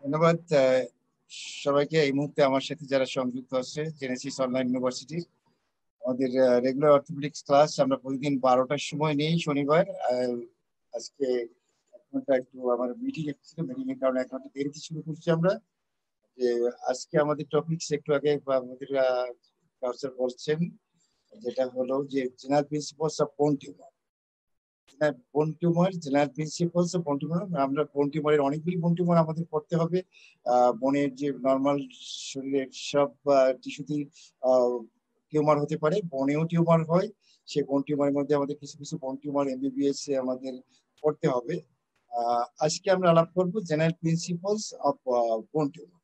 ধন্যবাদ সবাইকে। এই মুহূর্তে আমার সাথে যারা সংযুক্ত আছে জেনেসিস অনলাইন ইউনিভার্সিটি, আমাদের রেগুলার অর্থোপেডিক্স ক্লাস আমরা প্রতিদিন 12টার সময় নেই শনিবার। আজকে 1 ঘন্টা একটু আমার মিটিং ছিল, মিটিং এর কারণে 1 ঘন্টা দেরিতে শুরু করছি আমরা। যে আজকে আমাদের টপিকস একটু আগে আমাদের প্রফেসর বলছেন, যেটা হলো যে general principles of bone tumour. Bone tumour, general principles of bone tumour. আমরা বোন টিউমারের অনেকগুলি বোন টিউমার আমাদের পড়তে হবে। বোনের যে নর্মাল শরীরের সব টিস্যুতেই টিউমার হতে পারে, বোনেও টিউমার হয়। সেই বোন টিউমারের মধ্যে আমাদের কিছু কিছু বোন টিউমার এমবিবিএস আমাদের পড়তে হবে। আজকে আমরা আলাপ করবো general principles of bone tumour.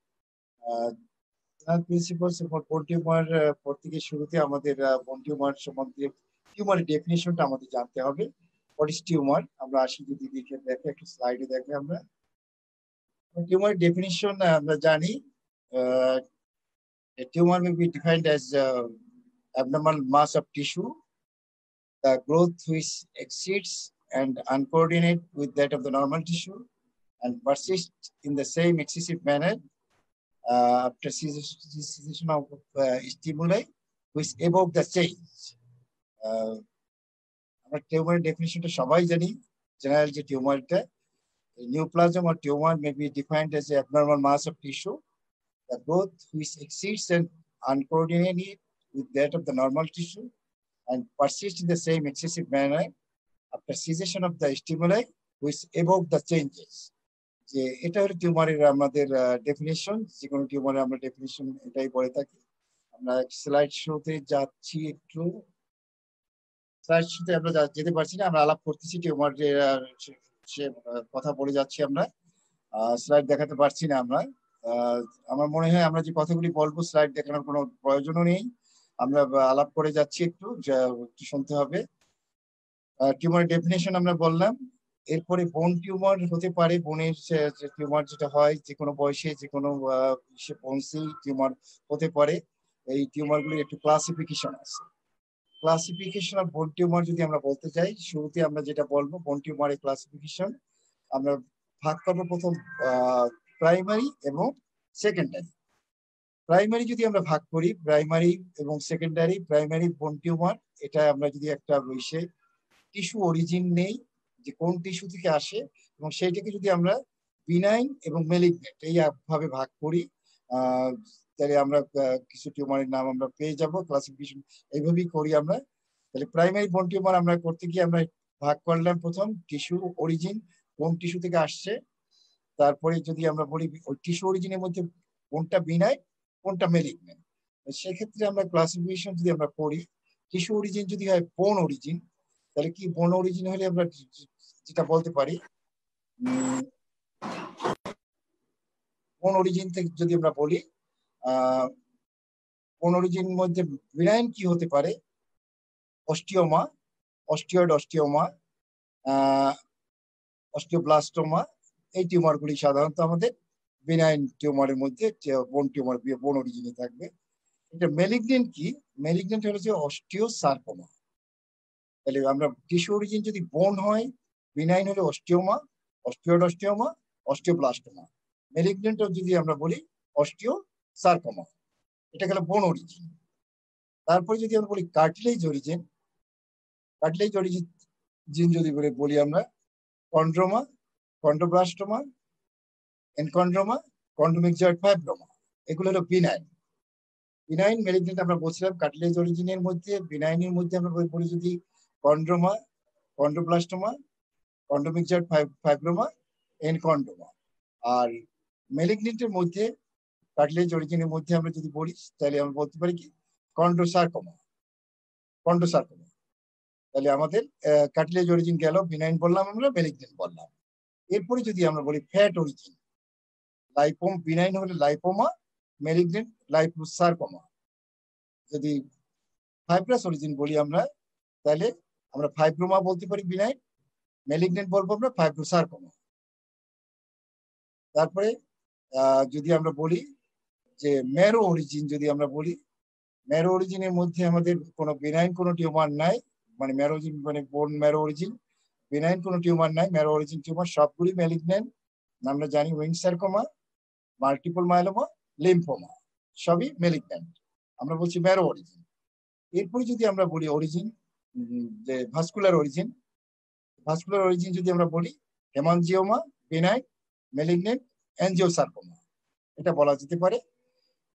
General principles of bone tumour পড়তে গিয়ে শুরুতে আমাদের বোন টিউমার সম্বন্ধে টিউমারের ডেফিনেশনটা আমাদের জানতে হবে। What is tumor? আমরা আসি যদি দেখে একটু স্লাইডে দেখে আমরা টিউমার ডেফিনিশন আমরা জানি। A tumor may be defined as abnormal mass of tissue, the growth which exceeds and uncoordinate with that of the normal tissue and persists in the same excessive manner after cessation of stimuli which evoke the change. আমরা টিউমারের ডেফিনিশনটা সবাই জানি। General যে টিউমারটা, neoplasm or tumor may be defined as an abnormal mass of tissue, the growth which exceeds and uncoordinated with that of the normal tissue and persists in the same excessive manner after cessation of the stimuli which evoke the changes. যে এটা হলো টিউমারের আমাদের definition. যে কোনো টিউমারের আমরা definition এটাই বলে থাকি। আমরা স্লাইড শোতে যাচ্ছি, একটু স্লাইড শোতে আমরা যেতে পারছি না, আমরা আলাপ করতেছি টিউমারের সে কথা বলে যাচ্ছি। আমরা স্লাইড দেখাতে পারছি না। আমরা আমার মনে হয় আমরা যে কথাগুলি বলবো স্লাইড দেখানোর কোনো প্রয়োজনও নেই। আমরা আলাপ করে যাচ্ছি, একটু শুনতে হবে। টিউমার ডেফিনেশন আমরা বললাম। এরপরে বোন টিউমার হতে পারে, বোনের টিউমার যেটা হয় যে কোনো বয়সে যে কোনো বোনসি টিউমার হতে পারে। এই টিউমারগুলির একটু ক্লাসিফিকেশন আছে। ক্লাসিফিকেশন অফ বোন টিউমার যদি আমরা বলতে চাই, শুরুতে আমরা যেটা বলবো বোন টিউমারের ক্লাসিফিকেশন আমরা ভাগ করবো প্রথম প্রাইমারি এবং সেকেন্ডারি। প্রাইমারি যদি আমরা ভাগ করি প্রাইমারি এবং সেকেন্ডারি, প্রাইমারি বোন টিউমার এটা আমরা যদি একটা বিষয়ে টিস্যু অরিজিন নেই, যে কোন টিস্যু থেকে আসে, এবং সেইটাকে যদি আমরা বিনাইন এবং মেলিগনেন্ট এই ভাবে ভাগ করি, তাহলে আমরা কিছু টিউমারের নাম আমরা পেয়ে যাব। ক্লাসিফিকেশন এইভাবেই করি আমরা। তাহলে প্রাইমারি বোন টিউমার আমরা করতে গিয়ে আমরা ভাগ করলাম প্রথম টিস্যু অরিজিন, কোন টিস্যু থেকে আসছে। তারপরে যদি আমরা বলি ওই টিস্যু অরিজিনের মধ্যে কোনটা বিনাইন কোনটা মেলিগনেন্ট, সেক্ষেত্রে আমরা ক্লাসিফিকেশন যদি আমরা করি, টিস্যু অরিজিন যদি হয় বোন অরিজিন, তাহলে কি বোন অরিজিন হলে আমরা যেটা বলতে পারি, বোন অরিজিন থেকে যদি আমরা বলি বোন অরিজিন মধ্যে বিনাইন কি হতে পারে, অস্টিওমা, অস্টিওয়েড অস্টিওমা, অস্টিওব্লাস্টোমা, এই টিউমারগুলি সাধারণত আমাদের বিনাইন টিউমারের মধ্যে বোন টিউমার বোন অরিজিনে থাকবে। এটা মেলিগনেন্ট কি, মেলিগনেন্ট হলো যে অস্টিওসার্কোমা। তাহলে আমরা টিস্যু অরিজিন যদি বোন হয়, বিনাইন হলে অস্টিওমা, অস্টিওয়েড অস্টিওমা, অস্টিওব্লাস্টোমা। মেলিগনেন্ট যদি আমরা বলি অস্টিওসার্কোমা। এটা গেল বোন অরিজিন। তারপরে যদি আমরা বলি কার্টিলেজ অরিজিন, কার্টিলেজ অরিজিন যদি বলি আমরা কন্ড্রোমা, কন্ড্রোব্লাস্টোমা, এনকন্ড্রোমা, কন্ড্রোমিক্সয়েড ফাইব্রোমা, এগুলো হলো বিনাইন। বিনাইন মেলিগনেন্ট আমরা বলছিলাম কার্টিলেজ অরিজিনের মধ্যে। বিনাইনের মধ্যে আমরা বলি যদি কন্ড্রোমা, কন্ড্রোব্লাস্টোমা, কন্ড্রোমিক্সয়েড ফাইব্রোমা, এনকন্ড্রোমা। আর মেলিগনেন্টের মধ্যে কার্টিলেজ অরিজিনের মধ্যে আমরা যদি বলি তাহলে আমরা বলতে পারি কি কন্ড্রোসার্কোমা, কন্ড্রোসার্কোমা। তাহলে আমাদের কার্টিলেজ অরিজিন গেল, বিনাইন বললাম আমরা, মেলিগনেন্ট বললাম। এরপরে যদি আমরা বলি ফ্যাট অরিজিন, বিনাইন হলে লাইপোমা, মেলিগনেন্ট লাইপোসার্কোমা। যদি ফাইব্রাস অরিজিন বলি আমরা, তাহলে আমরা ফাইব্রোমা বলতে পারি বিনাইন, মেলিগনেন্ট বলবো আমরা ফাইব্রোসার্কোমা। তারপরে যদি আমরা বলি যে ম্যারো অরিজিন, যদি আমরা বলি ম্যারো অরিজিনের মধ্যে আমাদের কোনো বিনাইন কোনো টিউমার নাই, মানে ম্যারো অরিজিন মানে বোন ম্যারো অরিজিন, বিনাইন কোনো টিউমার নাই, ম্যারো অরিজিন টিউমার সবগুলি ম্যালিগনেন্ট। আমরা জানি wing sarcoma, multiple myeloma, lymphoma সবই মেলিগন্যান্ট, আমরা বলছি ম্যারো অরিজিন। এরপরে যদি আমরা বলি অরিজিন, যে ভাস্কুলার অরিজিন, ভাস্কুলার অরিজিন যদি আমরা বলি হেমানজিওমা, বেনাইন, মেলিগন্যান্ট, অ্যাঞ্জিওসার্কোমা, এটা বলা যেতে পারে।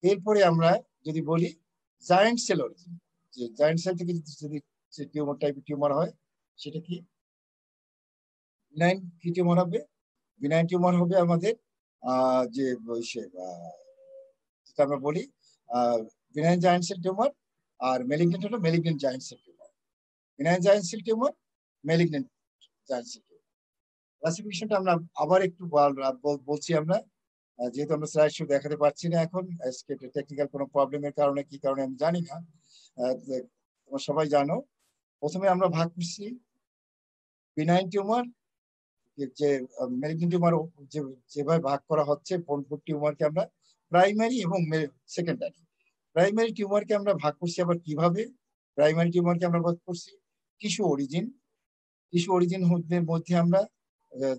এরপরে আমরা যদি বলি জায়েন্ট সেল অরিজিন, যে জায়েন্ট সেল থেকে যদি টিউমার টাইপের টিউমার হয় সেটা কি বিনাইন কি টিউমার হবে? বিনাইন টিউমার হবে আমাদের যে যেটা আমরা বলি বিনাইন জায়েন্ট সেল টিউমার, আর মেলিগন্যান্ট হলো malignant giant cell tumour. Benign giant cell tumour, malignant giant cell tumour. ক্লাসিফিকেশনটা আমরা আবার একটু বলছি আমরা, যেহেতু আমরা স্লাইড শো দেখাতে পারছি না এখন, টেকনিক্যাল কোনো প্রবলেমের কারণে কি কারণে আমি জানি না, তোমরা সবাই জানো। প্রথমে আমরা ভাগ করছি বিনাইন টিউমার, যে মেলিগন্যান্ট টিউমার যেভাবে ভাগ করা হচ্ছে বোনফুট টিউমারকে আমরা প্রাইমারি এবং সেকেন্ডারি। প্রাইমারি টিউমারকে আমরা ভাগ করছি আবার কিভাবে? প্রাইমারি টিউমারকে আমরা ভাগ করছি টিস্যু অরিজিন। টিস্যু অরিজিন মধ্যে আমরা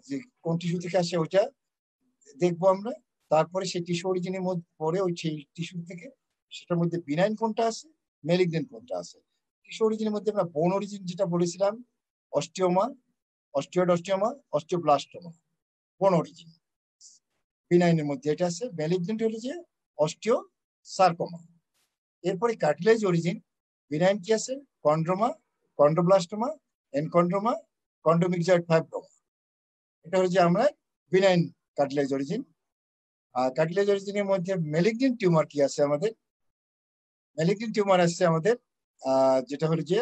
যে কোন টিস্যু থেকে আসে ওইটা দেখবো আমরা। তারপরে সেই টিস্যু অরিজিনের মধ্যে পরে ওই সেই টিস্যু থেকে সেটার মধ্যে বিনাইন কোনটা আছে, মেলিগন্যান্ট কোনটা আছে। টিস্যু অরিজিনের মধ্যে আমরা বোন অরিজিন যেটা বলেছিলাম অস্টিওমা, অস্টিওয়েড অস্টিওমা, অস্টিওব্লাস্টোমা, বোন অরিজিন বিনাইনের মধ্যে এটা আছে। মেলিগন্যান্ট হলো যে অস্টিওসার্কোমা। এরপরে কার্টিলেজ অরিজিন বিনাইন কি আছে? কন্ড্রোমা, কন্ড্রোব্লাস্টোমা, এনকন্ড্রোমা, কন্ডোমিক্সয়েড ফাইব্রোমা, এটা হলো যে আমরা বিনাইন কার্টিলেজ অরিজিন। আর কার্টিলেজ অরিজিনের মধ্যে মেলিগন্যান্ট টিউমার কি আছে আমাদের? মেলিগন্যান্ট টিউমার আছে আমাদের যেটা হলো যে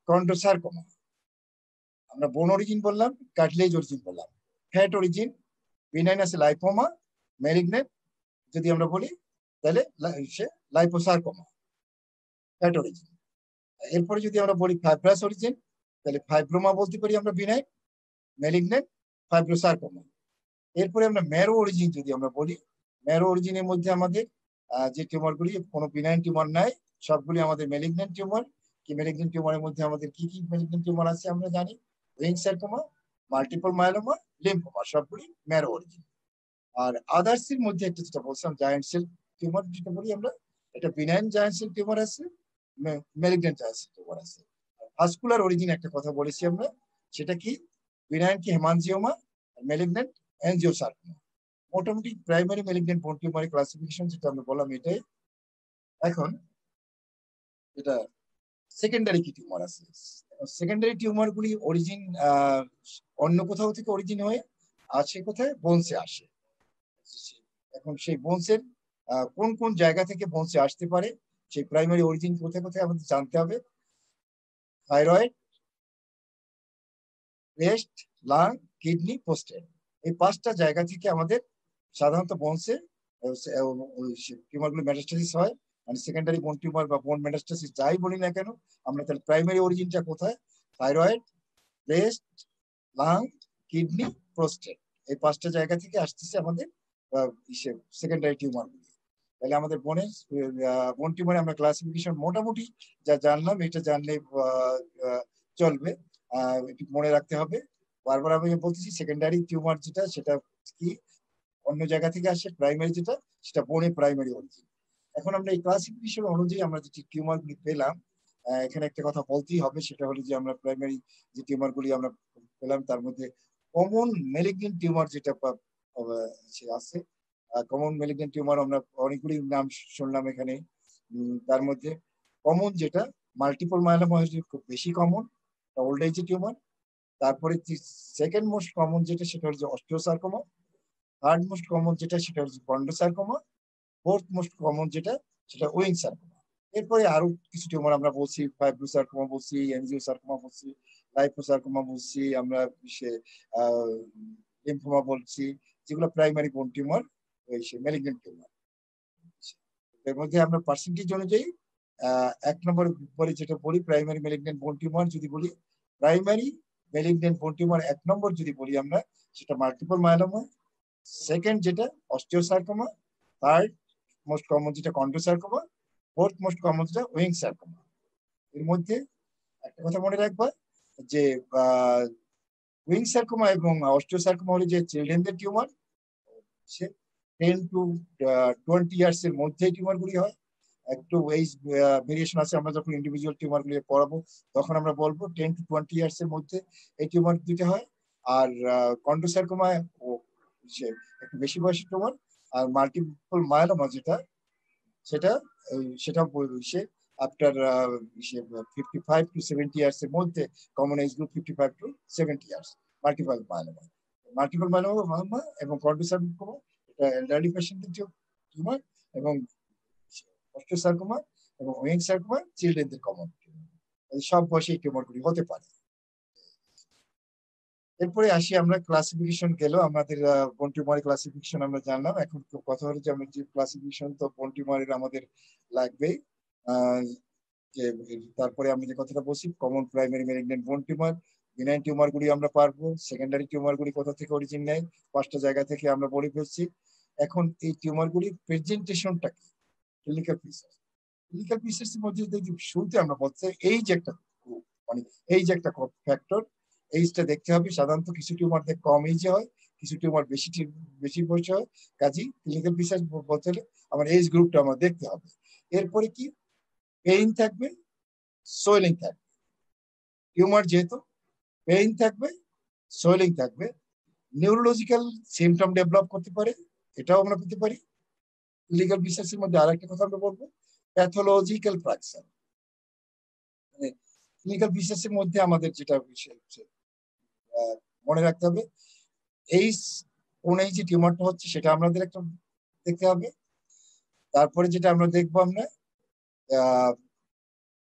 কন্ড্রোসার্কোমা। আমরা বোন অরিজিন বললাম, কার্টিলেজ অরিজিন বললাম। ফ্যাট অরিজিন বিনাইন আছে লাইপোমা, মেলিগন্যান্ট যদি আমরা বলি তাহলে সে লাইপোসার্কোমা, ফ্যাট অরিজিন। এরপরে যদি আমরা বলি ফাইব্রাস অরিজিন তাহলে ফাইব্রোমা বলতে পারি আমরা বিনাইন, মেলিগন্যান্ট, ফাইব্রোসার্কোমা। এরপরে আমরা ম্যারো অরিজিন যদি আমরা বলি, ম্যারো অরিজিনের মধ্যে আমাদের যে টিউমারগুলি কোনো বিনাইন টিউমার নাই, সবগুলি আমাদের মেলিগন্যান্ট টিউমার। কি মেলিগন্যান্ট টিউমারের মধ্যে আমাদের কি কি মেলিগন্যান্ট টিউমার আছে আমরা জানি? Ring sarcoma, multiple myeloma, lymphoma, সবগুলি ম্যারো অরিজিন। আর আদার্স এর মধ্যে একটা যেটা বলছিলাম জায়ান্ট সেল টিউমার যেটা বলি আমরা, এটা বিনাইন জায়ান্ট সেল টিউমার আছে, মেলিগন্যান্ট জায়ান্ট সেল টিউমার আছে। ভাস্কুলার অরিজিন একটা কথা বলেছি আমরা, সেটা কি বিনাইন কি হেমানজিওমা, মেলিগন্যান্ট অ্যাঞ্জিওসার্কোমা। মোটামুটি প্রাইমারি মেলিগন্যান্ট বোন টিউমারের ক্লাসিফিকেশন যেটা আমরা বললাম এটাই। এখন এটা সেকেন্ডারি কি টিউমার আছে? সেকেন্ডারি টিউমার গুলি অরিজিন অন্য কোথাও থেকে অরিজিন হয়ে আসে কোথায়? বোনসে আসে। এখন সেই বোনসের কোন কোন জায়গা থেকে বোনসে আসতে পারে, সেই প্রাইমারি অরিজিন কোথায় কোথায় আমাদের জানতে হবে। Thyroid, breast, lung, kidney, prostate, এই 5টা জায়গা থেকে আমাদের সাধারণত বোনসে টিউমারগুলো মেটাস্টাসিস হয়। মানে সেকেন্ডারি বোন টিউমার বা বোন মেটাস্টাসিস যাই বলি না কেন, আমরা তাহলে প্রাইমারি অরিজিনটা কোথায়? Thyroid, breast, lung, kidney, prostate, এই 5টা জায়গা থেকে আসতেছে আমাদের সেকেন্ডারি টিউমারগুলি। তাহলে আমাদের বোন টিউমারে আমরা ক্লাসিফিকেশন মোটামুটি যা জানলাম এটা জানলে চলবে, একটু মনে রাখতে হবে। বারবার আমি বলতেছি সেকেন্ডারি টিউমার যেটা সেটা কি অন্য জায়গা থেকে আসে, প্রাইমারি যেটা সেটা বোনে প্রাইমারি অরিজিন। এখন আমরা এই ক্লাসিফিকেশন অনুযায়ী আমরা যে টিউমার গুলি পেলাম, এখানে একটা কথা বলতেই হবে, সেটা হলো যে আমরা প্রাইমারি যে টিউমার গুলি আমরা পেলাম তার মধ্যে কমন মেলিগন্যান্ট টিউমার যেটা আছে, কমন মেলিগন্যান্ট টিউমার আমরা অনেকগুলি নাম শুনলাম এখানে। তার মধ্যে কমন যেটা মাল্টিপল মাইলোমা খুব বেশি কমন, ওল্ড এজ টিউমার। তারপরে সেকেন্ড মোস্ট কমন যেটা সেটা হচ্ছে অস্টিওসার্কোমা। থার্ড মোস্ট কমন যেটা সেটা হচ্ছে কন্ডোসার্কোমা। ফোর্থ মোস্ট কমন যেটা সেটা উইং সার্কোমা। এরপরে আরো কিছু টিউমার আমরা বলছি, ফাইব্রোসার্কোমা বলছি, এনজিওসার্কোমা বলছি, লাইপোসার্কোমা বলছি, আমরা লিম্ফোমা বলছি, যেগুলো প্রাইমারি বোন টিউমার, ওই মেলিগন্যান্ট টিউমার। এর মধ্যে আমরা পার্সেন্টেজ অনুযায়ী 1 নম্বর পরে যেটা বলি প্রাইমারি মেলিগন্যান্ট বোন টিউমার যদি বলি, প্রাইমারি মেলিগন্যান্ট বোন টিউমার 1 নম্বর যদি বলি আমরা সেটা মাল্টিপল মাইলোমা, সেকেন্ড যেটা অস্টিওসার্কোমা, থার্ড মোস্ট কমন যেটা কন্ডোসার্কোমা, ফোর্থ মোস্ট কমন যেটা উইং সার্কোমা। এর মধ্যে একটা কথা মনে রাখবা যে উইং সার্কোমা এবং অস্টিওসার্কোমা হলো যে চিলড্রেনদের টিউমার, 10 to 20 ইয়ার্স এর মধ্যে টিউমারগুলি হয়। একটু এইজ ভেরিয়েশন আছে, আমরা যখন ইন্ডিভিজুয়াল টিউমারগুলি পড়াবো তখন আমরা বলবো 10 to 20 ইয়ার্স এর মধ্যে এই টিউমার দুটো হয়। আর কন্ড্রোসার্কোমা একটু বেশি বয়সী টিউমার। আর মাল্টিপল মায়োলোমা যেটা সেটা সে আফটার 55 to 70 ইয়ার্স এর মধ্যে, common age group 55 to 70 years. Multiple myeloma এবং কন্ড্রোসার্কোমা এটা এলডারলি পেশেন্টদের টিউমার, এবং অস্টিওসার্কোমা এবং ওয়েং সার্কোমা চিলড্রেনদের কমন। সব বয়সে এই টিউমারগুলি হতে পারে। এরপরে আসি আমরা ক্লাসিফিকেশন গেল আমাদের বোন টিউমারের ক্লাসিফিকেশন আমরা জানলাম। এখন কথা হলো যে আমরা যে ক্লাসিফিকেশন তো বোন টিউমারের আমাদের লাগবে। যে তারপরে আমি যে কথাটা বলছি, কমন প্রাইমারি ম্যালিগন্যান্ট বোন টিউমার, বিনাইন টিউমারগুলি আমরা পারবো, সেকেন্ডারি টিউমারগুলি কোথা থেকে অরিজিন নেয়, 5টা জায়গা থেকে আমরা বলে ফেলছি। এখন এই টিউমারগুলির প্রেজেন্টেশনটা কি, ক্লিনিক্যাল ফিচার। ক্লিনিক্যাল ফিচার্স এর মধ্যে শুরুতে আমরা বলতে এই যে একটা মানে এই যে একটা ফ্যাক্টর, এইজটা দেখতে হবে। সাধারণত কিছু টিউমার কম এইজে হয়, কিছু টিউমার বেশি বয়সে হয়। কাজী ক্লিনিক্যাল ফিচার বলতে হলে আমার এজ গ্রুপটা আমার দেখতে হবে। এরপরে কি, পেইন থাকবে, সোয়েলিং থাকবে। টিউমার যেহেতু পেইন থাকবে, সোয়েলিং থাকবে, নিউরোলজিক্যাল সিমটম ডেভেলপ করতে পারে, এটাও আমরা পেতে পারি। ক্লিনিক্যাল ফিচার্সের মধ্যে আরেকটা কথা আমরা বলবো, প্যাথোলজিক্যাল ফ্র্যাকচার। মানে ক্লিনিক্যাল ফিচার্সের মধ্যে আমাদের যেটা বিষয় মনে রাখতে হবে, এই কোন এই যে টিউমারটা হচ্ছে সেটা আমাদের একটা দেখতে হবে। তারপরে যেটা আমরা দেখবো, আমরা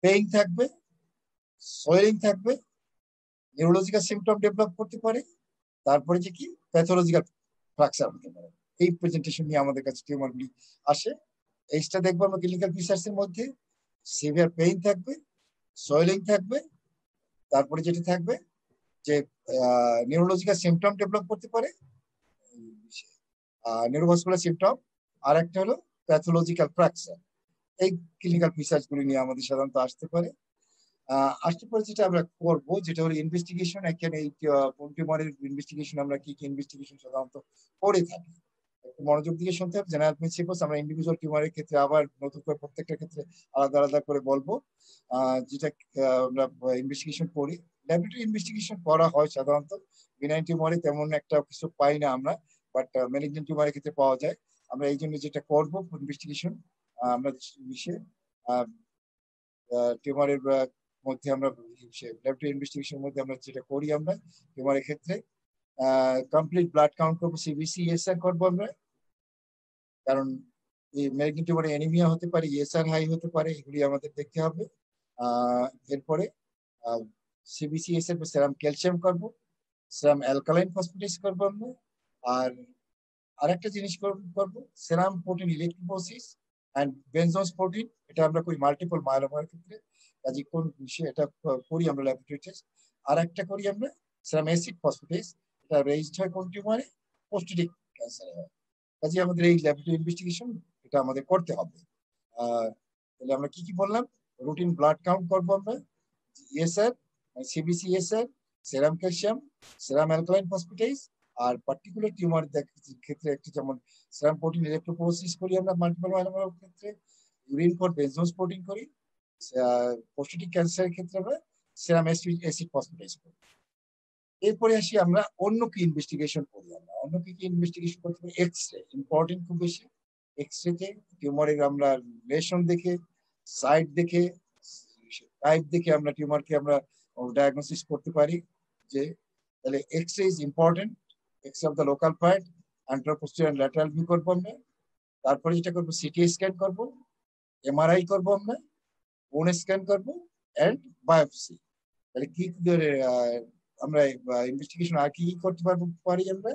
পেইন থাকবে, সোয়েলিং থাকবে, নিউরোলজিক্যাল সিমটম ডেভেলপ করতে পারে, তারপরে যে কি প্যাথোলজিক্যাল ফ্র্যাকচার হতে পারে। এই প্রেজেন্টেশন নিয়ে আমাদের কাছে টিউমারগুলি আসে। এইটা দেখবো আমরা ক্লিনিক্যাল ফিচার্সের মধ্যে, সিভিয়ার পেইন থাকবে, সোয়েলিং থাকবে, তারপরে যেটা থাকবে যে নিউরোলজিক্যাল সিমটম ডেভেলপ করতে পারে, নিউরোভাস্কুলার সিমটম, আর একটা হলো প্যাথোলজিক্যাল ফ্র্যাকচার। এই ক্লিনিক্যাল ফিচার্স গুলি নিয়ে আমাদের সাধারণত আসতে পারে। আসতে পারে যেটা আমরা করবো যেটা হলো ইনভেস্টিগেশন। এখানে এই টিউমারের ইনভেস্টিগেশন আমরা কি কি ইনভেস্টিগেশন সাধারণত করে থাকি, একটু মনোযোগ দিয়ে শুনতে হবে। জেনারেল প্রিন্সিপলস আমরা ইন্ডিভিজুয়াল টিউমারের ক্ষেত্রে আবার নতুন করে প্রত্যেকটা ক্ষেত্রে আলাদা আলাদা করে বলবো। যেটা আমরা ইনভেস্টিগেশন করি, ল্যাবরেটরি ইনভেস্টিগেশন করা হয় সাধারণত। বিনাইন টিউমারে তেমন একটা কিছু পাই না আমরা, বাট ম্যালিগন্যান্ট টিউমারের ক্ষেত্রে পাওয়া যায়। আমরা এই জন্য যেটা করবো ইনভেস্টিগেশন, আমরা টিউমারের মধ্যে আমরা ল্যাবরেটরি ইনভেস্টিগেশনের মধ্যে আমরা যেটা করি, আমরা টিউমারের ক্ষেত্রে কমপ্লিট ব্লাড কাউন্ট করবো, সিবিসি এসআর করবো আমরা। কারণ এই ম্যালিগন্যান্ট টিউমারে অ্যানিমিয়া হতে পারে, এসআর হাই হতে পারে, এগুলি আমাদের দেখতে হবে। এরপরে সিবিসি এসআর সেরাম ক্যালসিয়াম করবো, সেরাম অ্যালকালাইন ফসফেটেস করবো আমরা। আর আরেকটা জিনিস করবো সেরাম প্রোটিন ইলেকট্রোপোসিস অ্যান্ড বেনজোস প্রোটিন, এটা আমরা করি মাল্টিপল মায়োলোমার ক্ষেত্রে। কাজে কোন বিষয় এটা করি আমরা ল্যাবরেটরি টেস্ট। আর একটা করি আমরা সেরাম অ্যাসিড ফসফেটেস, এটা রেজিস্ট হয় কোন টিউমারে, প্রোস্টেটিক ক্যান্সারে হয়। কাজে আমাদের এই ল্যাবরেটরি ইনভেস্টিগেশন এটা আমাদের করতে হবে। তাহলে আমরা কি কি বললাম, রুটিন ব্লাড কাউন্ট করবো আমরা, এসআর, সিবিসি এসআর, সেরাম ক্যালসিয়াম, সেরাম অ্যালকালাইন ফসফেটেস, আর পার্টিকুলার টিউমার ক্ষেত্রে একটি যেমন সেরাম প্রোটিন ইলেকট্রোপোসিস করি আমরা মাল্টিপল মায়োলোমার ক্ষেত্রে, ইউরিন ফর বেনজোস প্রোটিন করি, প্রোস্টেটিক ক্যান্সারের ক্ষেত্রে আমরা সেরাম অ্যাসিড ফসফেটেস করি। এরপরে আসি আমরা অন্য কি ইনভেস্টিগেশন করি। আমরা অন্য কি কি ইনভেস্টিগেশন করতে পারি, এক্সরে ইম্পর্টেন্ট খুব বেশি। এক্সরেতে টিউমারের আমরা লেশন দেখে, সাইট দেখে, টাইপ দেখে আমরা টিউমারকে আমরা ডায়াগনোসিস করতে পারি। যে তাহলে x-ray is important, x-ray of the local part, antero posterior and lateral view করবো আমরা। তারপরে যেটা করবো সিটি স্ক্যান করবো, এমআরআই করবো আমরা, বোন স্ক্যান করবো, এন্ড বায়োপসি। তাহলে কি আমরা ইনভেস্টিগেশন আর কি করতে পারি আমরা,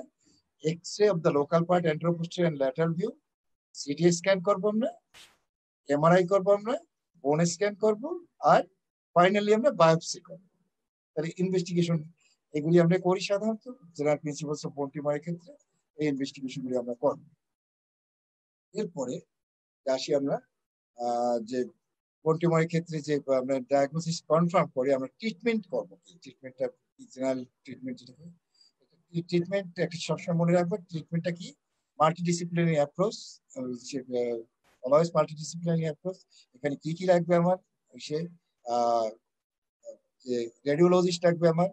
x-ray of the local part, antero posterior and lateral view, CT scan করবো আমরা, এমআরআই করবো আমরা, বোন স্ক্যান করবো, আর ফাইনালি আমরা বায়োপসি করবো। তাহলে ইনভেস্টিগেশন এগুলি আমরা করি সাধারণত জেনারেল প্রিন্সিপালস অফ বোন টিউমারের ক্ষেত্রে। এই ইনভেস্টিগেশন গুলি আমরা করব। এরপরে আসি আমরা যে বোন টিউমারের ক্ষেত্রে যে আমরা ডায়াগনোসিস কনফার্ম করি, আমরা ট্রিটমেন্ট করবো। ট্রিটমেন্টটা জেনারেল ট্রিটমেন্ট যেটা, ট্রিটমেন্ট একটা সবসময় মনে রাখবো, ট্রিটমেন্টটা কি, multidisciplinary approach, always multidisciplinary approach. এখানে কি কি লাগবে আমার, সে যে রেডিওলজিস্ট লাগবে আমার,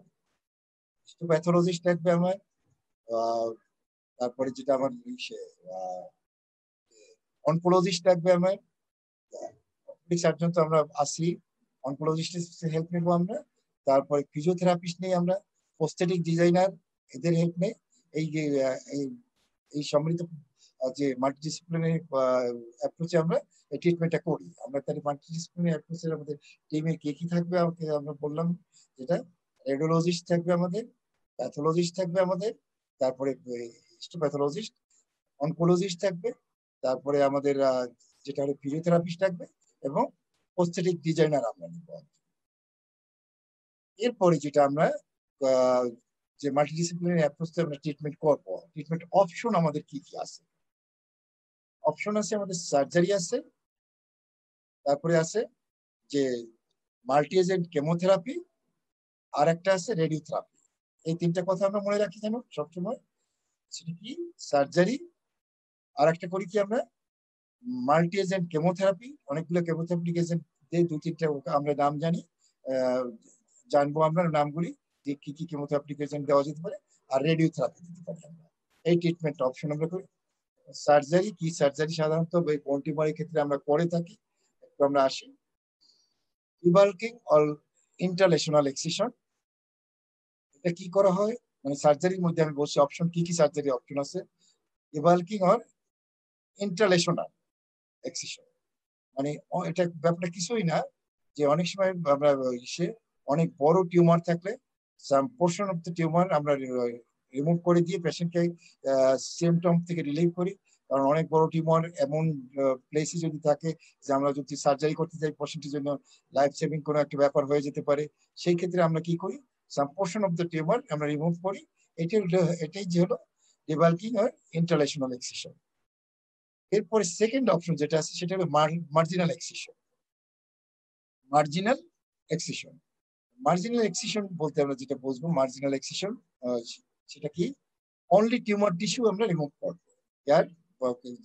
হিস্টোপ্যাথোলজিস্ট লাগবে আমার, তারপরে যেটা আমার অনকোলজিস্ট লাগবে আমার। সার্জন তো আমরা আসি, অনকোলজিস্টের হেল্প নেবো আমরা। তারপরে ফিজিওথেরাপিস্ট নেই আমরা, প্রস্থেটিক ডিজাইনার, এদের হেল্প নেই। এই যে এই সম্মিলিত যে মাল্টিডিসিপ্লিনারি অ্যাপ্রোচে আমরা এই ট্রিটমেন্টটা করি আমরা। তাহলে মাল্টিডিসিপ্লিনারি অ্যাপ্রোচের আমাদের টিমে কে কি থাকবে আমাকে আমরা বললাম, যেটা রেডিওলজিস্ট থাকবে আমাদের, প্যাথোলজিস্ট থাকবে আমাদের, তারপরে হিস্টোপ্যাথোলজিস্ট, অনকোলজিস্ট থাকবে, তারপরে আমাদের যেটা হলো ফিজিওথেরাপিস্ট থাকবে, এবং প্রস্থেটিক ডিজাইনার আমরা নিব। এরপরে যেটা আমরা যে মাল্টিডিসিপ্লিনারি অ্যাপ্রোচে আমরা ট্রিটমেন্ট করব, ট্রিটমেন্ট অপশন আমাদের কি কি আছে? অপশন আছে আমাদের সার্জারি আছে, তারপরে আছে যে মাল্টি এজেন্ট কেমোথেরাপি, আর একটা আছে রেডিওথেরাপি। এই তিনটা কথা আমরা মনে রাখি যেন সবসময়। সেটা কি? সার্জারি, আর একটা করি কি আমরা মাল্টি এজেন্ট কেমোথেরাপি, অনেকগুলো কেমোথেরাপি এজেন্ট দিয়ে দু তিনটা আমরা নাম জানি, জানবো আমরা নামগুলি, যে কি কি কেমোথেরাপি এজেন্ট দেওয়া যেতে পারে, আর রেডিওথেরাপি দিতে পারি আমরা। এই ট্রিটমেন্ট অপশন আমরা করি। সার্জারি কি? সার্জারি সাধারণত বোন টিউমারের ক্ষেত্রে আমরা করে থাকি। একটু আমরা আসি। ডিবাল্কিং অর ইন্টারলেশনাল এক্সিশন, এটা কি করা হয়? মানে সার্জারির মধ্যে আমি বলছি অপশন কি কি সার্জারি অপশন আছে। ডিবাল্কিং অর ইন্টারলেশনাল এক্সিশন, মানে এটা ব্যাপারটা কিছুই না, যে অনেক সময় আমরা অনেক বড় টিউমার থাকলে সাম পোর্শন অফ দ্য টিউমার আমরা রিমুভ করে দিয়ে পেশেন্টকে সিমটম থেকে রিলিভ করি। কারণ অনেক বড় টিউমার এমন প্লেসে যদি থাকে যে আমরা যদি সার্জারি করতে যাই পেশেন্টের জন্য লাইফ সেভিং কোনো একটা ব্যাপার হয়ে যেতে পারে, সেই ক্ষেত্রে আমরা কি করি? সাম পোর্শন অফ দ্য টিউমার আমরা রিমুভ করি। এটাই যে হলো ডিবাল্কিং আর ইন্টারলেশনাল এক্সিশন। এরপরে সেকেন্ড অপশন যেটা আছে সেটা হলো marginal excision. Marginal excision, marginal excision বলতে আমরা যেটা বুঝবো, মার্জিনাল এক্সিশন সেটা কি? অনলি টিউমার টিস্যু আমরা রিমুভ করবো। ইয়ার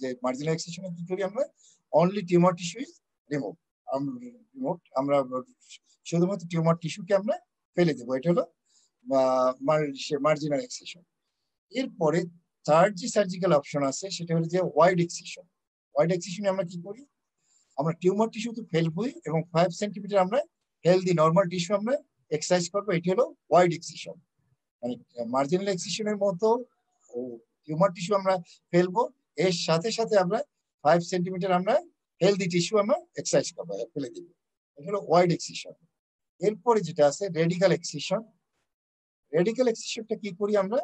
যে মার্জিনাল এক্সিশনে কি করি আমরা? Only tumour tissue is remove, আমরা শুধুমাত্র টিউমার টিস্যুকে আমরা ফেলে দেবো। এটা হলো মার্জিনাল এক্সিশন। এরপরে থার্ড যে সার্জিক্যাল অপশন আছে সেটা হলো যে ওয়াইড এক্সিশন। ওয়াইড এক্সিশনে আমরা কি করি? আমরা টিউমার টিস্যু তো ফেলবই, এবং 5 সেন্টিমিটার আমরা হেলদি নর্মাল টিস্যু আমরা এক্সারসাইজ করবো। এটি হলো ওয়াইড এক্সিশন। মানে মার্জিনাল এক্সিশনের মতো টিউমার টিস্যু আমরা ফেলবো, এর সাথে সাথে আমরা 5 সেন্টিমিটার আমরা হেলদি টিস্যু আমরা এক্সারসাইজ করবো, ফেলে দিব। এটা হলো ওয়াইড এক্সিশন। এরপরে যেটা আছে রেডিক্যাল এক্সিশন। রেডিক্যাল এক্সিশনটা কি করি আমরা?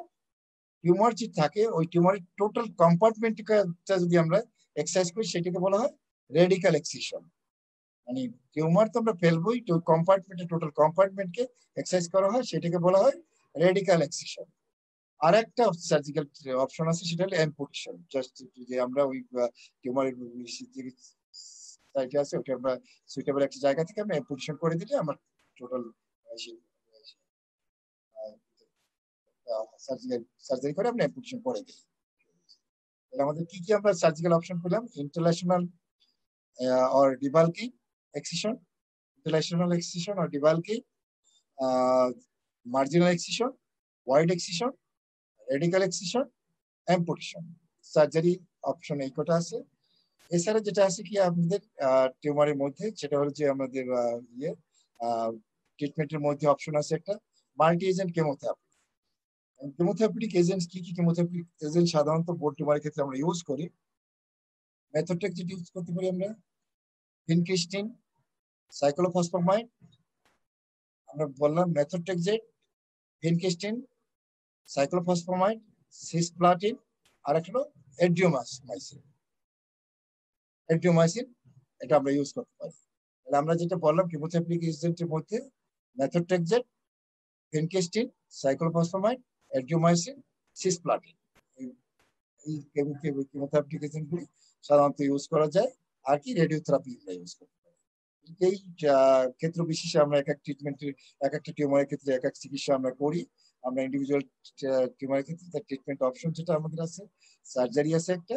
টিউমার যে থাকে ওই টিউমারের টোটাল কম্পার্টমেন্টটা যদি আমরা এক্সারসাইজ করি সেটাকে বলা হয় রেডিক্যাল এক্সিশন। মানে টিউমার তো আমরা ফেলবোই, কম্পার্টমেন্টে টোটাল কম্পার্টমেন্টকে এক্সারসাইজ করা হয়, সেটাকে বলা হয় রেডিক্যাল এক্সিশন। আর একটা সার্জিক্যাল অপশন আছে সেটা হলো অ্যাম্পুটেশন। জাস্ট যে আমরা ওই টিউমারের সাইটে আছে ওটা আমরা সুইটেবল একটা জায়গা থেকে আমরা অ্যাম্পুটেশন করে দিলে আমার টোটাল সার্জারি করে আমরা অ্যাম্পুটেশন করে দিই। তাহলে আমাদের কি কি আমরা সার্জিক্যাল অপশন পেলাম? International or debulking excision, interlateral excision or debulking, marginal excision, wide excision, radical excision, amputation. Surgery option এই কটা আছে। এছাড়া যেটা আছে কি আমাদের টিউমারের মধ্যে, সেটা হলো যে আমাদের ট্রিটমেন্টের মধ্যে অপশন আছে একটা multi agent chemotherapy. Chemotherapeutic agent কি কি? কেমোথেরাপিউটিক এজেন্ট সাধারণত বোন টিউমারের ক্ষেত্রে আমরা ইউজ করি। মেথডটা যেটা ইউজ করতে পারি আমরা ভিনক্রিস্টিন, সাইক্লোফসফামাইড, আমরা বললাম মেথোট্রেক্সেট, ভিনক্রিস্টিন, সাইক্লোফসফামাইড, সিসপ্লাটিন, আর একটা হলো এড্রিওমাইসিন। এটা আমরা ইউজ করতে পারি। তাহলে আমরা যেটা বললাম কেমোথেরাপিউটিক এজেন্টের মধ্যে মেথোট্রেক্সেট, ভিনক্রিস্টিন, সাইক্লোফসফামাইড, এড্রিওমাইসিন, সিসপ্লাটিন, এই কেমোথেরাপিউটিক এজেন্টগুলি সাধারণত ইউজ করা যায়। আর কি রেডিওথেরাপি আমরা ইউজ করতে পারি। এই ক্ষেত্র বিশেষে আমরা এক এক ট্রিটমেন্টের এক একটা টিউমারের ক্ষেত্রে এক এক চিকিৎসা আমরা করি। আমরা ইন্ডিভিজুয়াল টিউমারের ক্ষেত্রে তার ট্রিটমেন্ট অপশন যেটা আমাদের আছে, সার্জারি আছে একটা,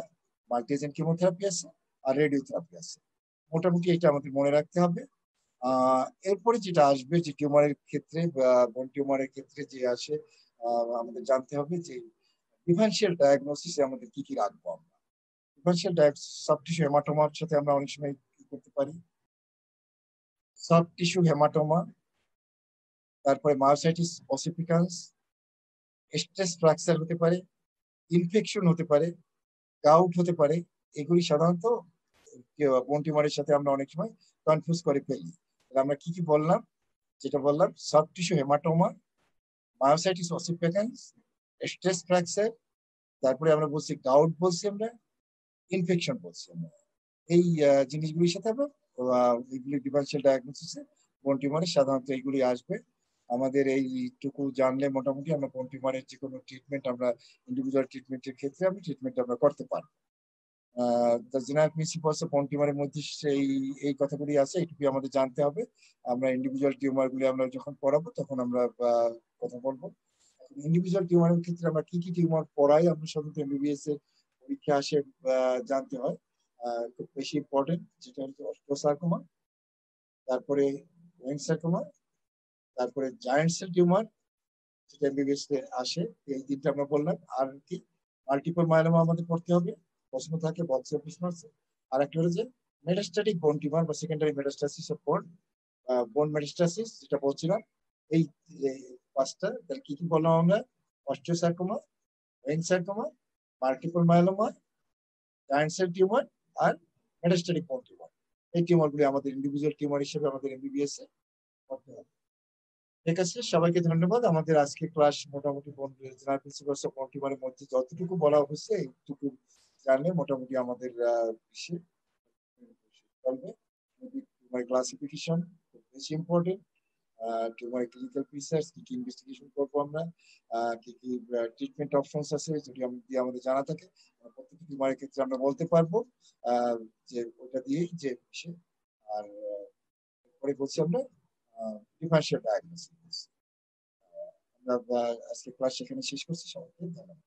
মাল্টি এজেন্ট কেমোথেরাপি আছে, আর রেডিওথেরাপি আছে। মোটামুটি এটা আমাদের মনে রাখতে হবে। এরপরে যেটা আসবে যে টিউমারের ক্ষেত্রে বা বোন টিউমারের ক্ষেত্রে যে আসে, আমাদের জানতে হবে যে ডিফারেন্সিয়াল ডায়াগনোসিসে আমাদের কি কি রাখবো আমরা। ডিফারেন্সিয়াল সফট টিস্যু হেমাটোমার সাথে আমরা অনেক সময় কি করতে পারি, সফট টিস্যু হেমাটোমা, তারপরে মায়োসাইটিস অসিফিকান্স, স্ট্রেস ফ্র্যাকচার হতে পারে, ইনফেকশন হতে পারে, গাউট হতে পারে। এগুলি সাধারণত বোন টিউমারের সাথে আমরা অনেক সময় কনফিউজ করে ফেলি। আমরা কি কি বললাম, যেটা বললাম soft tissue haematoma, myositis ossificans, stress fracture, তারপরে আমরা বলছি গাউট বলছি আমরা, ইনফেকশন বলছি আমরা। এই জিনিসগুলির সাথে আমরা এগুলি ডিফারেন্সিয়াল ডায়াগনোসিসে বোন টিউমারের সাধারণত এইগুলি আসবে। আমাদের এইটুকু জানলে মোটামুটি আমরা বোন টিউমারের যে কোনো ট্রিটমেন্ট আমরা ইন্ডিভিজুয়াল ট্রিটমেন্টের ক্ষেত্রে আমরা ট্রিটমেন্ট আমরা করতে পারবো। দ্য জেনারেল প্রিন্সিপালস অফ বোন টিউমারের মধ্যে এই কথাগুলি আছে, এইটুকু আমাদের জানতে হবে। আমরা ইন্ডিভিজুয়াল টিউমার গুলি আমরা যখন পড়াবো তখন আমরা কথা বলবো। ইন্ডিভিজুয়াল টিউমারের ক্ষেত্রে আমরা কি কি টিউমার পড়াই, আমরা সাধারণত এমবিবিএস এর পরীক্ষা আসে জানতে হয়। খুব বেশি ইম্পর্টেন্ট যেটা হচ্ছে অস্টিওসার্কোমা, তারপরে ওয়েন সার্কোমা, তারপরে জায়ান্ট সেল টিউমার যেটা এমবিবিএস এ আসে। এই তিনটা আমরা বললাম। আর কি মাল্টিপল মায়োলোমা আমাদের পড়তে হবে, প্রশ্ন থাকে, বক্সের প্রশ্ন আছে। আর একটা হলো যে মেটাস্ট্যাটিক বোন টিউমার বা সেকেন্ডারি মেটাস্টাসিস অফ বোন, বোন মেটাস্টাসিস যেটা বলছিলাম। এই পাঁচটা তাহলে কি কি বললাম আমরা, osteosarcoma, Ewing sarcoma, multiple myeloma, giant cell tumour, আর মেটাস্ট্যাটিক বোন টিউমার। এই টিউমারগুলি আমাদের ইন্ডিভিজুয়াল টিউমার হিসেবে আমাদের এমবিবিএস এ পড়তে হবে। ঠিক আছে, সবাইকে ধন্যবাদ। আমাদের আজকে ক্লাস মোটামুটি জেনারেল প্রিন্সিপালস অফ বোন টিউমারের মধ্যে যতটুকু বলা হয়েছে এইটুকু জানলে মোটামুটি আমাদের বিষয়ে চলবে। টিউমার ক্লাসিফিকেশন খুব বেশি ইম্পর্টেন্ট। টিউমার ক্লিনিক্যাল রিসার্চ, কি কি ইনভেস্টিগেশন করবো আমরা, কি কি ট্রিটমেন্ট অপশনস আছে যদি আমাদের জানা থাকে, প্রত্যেকটি টিউমারের ক্ষেত্রে আমরা বলতে পারবো যে ওটা দিয়েই যে বিষয়। আর পরে বলছি আমরা ডিফারেন্সিয়াল ডায়াগনোসিস। আমরা আজকে ক্লাস এখানে শেষ করছি। সবাইকে ধন্যবাদ।